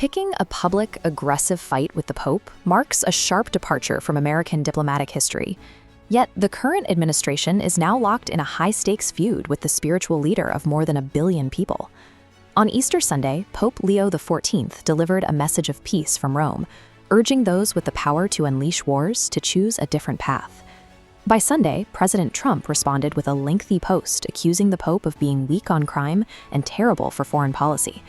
Picking a public, aggressive fight with the Pope marks a sharp departure from American diplomatic history. Yet, the current administration is now locked in a high-stakes feud with the spiritual leader of more than 1 billion people. On Easter Sunday, Pope Leo XIV delivered a message of peace from Rome, urging those with the power to unleash wars to choose a different path. By Sunday, President Trump responded with a lengthy post accusing the Pope of being weak on crime and terrible for foreign policy.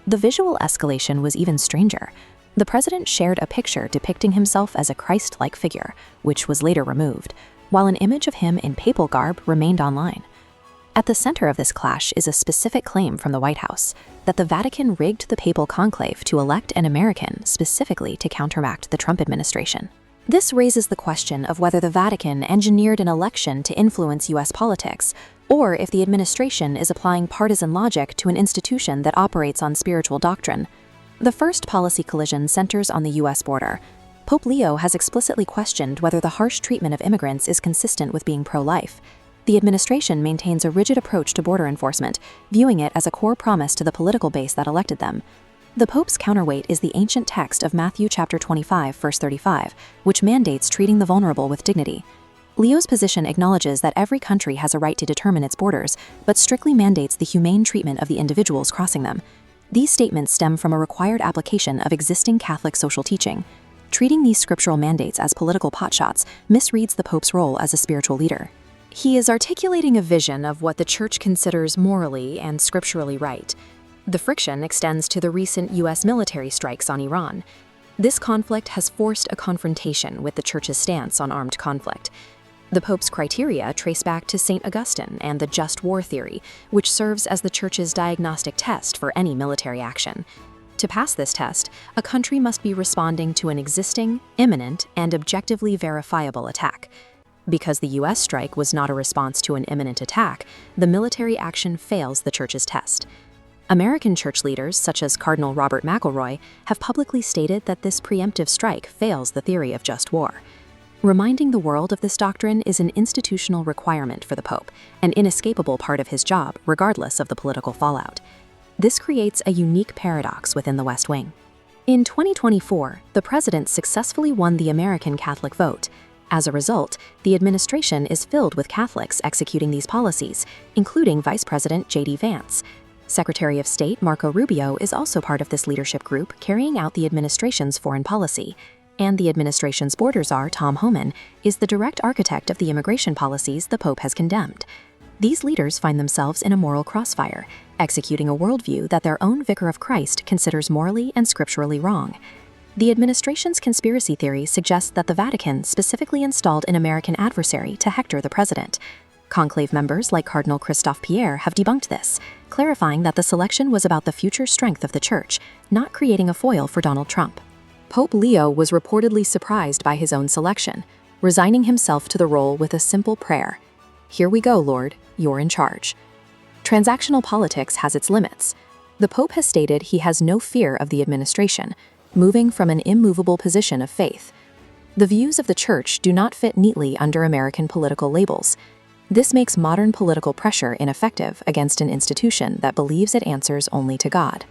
The visual escalation was even stranger. The president shared a picture depicting himself as a Christ-like figure, which was later removed, while an image of him in papal garb remained online. At the center of this clash is a specific claim from the White House that the Vatican rigged the papal conclave to elect an American specifically to counteract the Trump administration. This raises the question of whether the Vatican engineered an election to influence U.S. politics, or if the administration is applying partisan logic to an institution that operates on spiritual doctrine. The first policy collision centers on the U.S. border. Pope Leo has explicitly questioned whether the harsh treatment of immigrants is consistent with being pro-life. The administration maintains a rigid approach to border enforcement, viewing it as a core promise to the political base that elected them. The Pope's counterweight is the ancient text of Matthew chapter 25, verse 35, which mandates treating the vulnerable with dignity. Leo's position acknowledges that every country has a right to determine its borders, but strictly mandates the humane treatment of the individuals crossing them. These statements stem from a required application of existing Catholic social teaching. Treating these scriptural mandates as political potshots misreads the Pope's role as a spiritual leader. He is articulating a vision of what the Church considers morally and scripturally right. The friction extends to the recent U.S. military strikes on Iran. This conflict has forced a confrontation with the Church's stance on armed conflict. The Pope's criteria trace back to St. Augustine and the just war theory, which serves as the Church's diagnostic test for any military action. To pass this test, a country must be responding to an existing, imminent, and objectively verifiable attack. Because the U.S. strike was not a response to an imminent attack, the military action fails the Church's test. American church leaders, such as Cardinal Robert McElroy, have publicly stated that this preemptive strike fails the theory of just war. Reminding the world of this doctrine is an institutional requirement for the Pope, an inescapable part of his job, regardless of the political fallout. This creates a unique paradox within the West Wing. In 2024, the president successfully won the American Catholic vote. As a result, the administration is filled with Catholics executing these policies, including Vice President J.D. Vance. Secretary of State Marco Rubio is also part of this leadership group carrying out the administration's foreign policy. And the administration's border czar, Tom Homan, is the direct architect of the immigration policies the Pope has condemned. These leaders find themselves in a moral crossfire, executing a worldview that their own Vicar of Christ considers morally and scripturally wrong. The administration's conspiracy theory suggests that the Vatican specifically installed an American adversary to hector the president. Conclave members like Cardinal Christophe Pierre have debunked this, clarifying that the selection was about the future strength of the Church, not creating a foil for Donald Trump. Pope Leo was reportedly surprised by his own selection, resigning himself to the role with a simple prayer: "Here we go, Lord, you're in charge." Transactional politics has its limits. The Pope has stated he has no fear of the administration, moving from an immovable position of faith. The views of the Church do not fit neatly under American political labels. This makes modern political pressure ineffective against an institution that believes it answers only to God.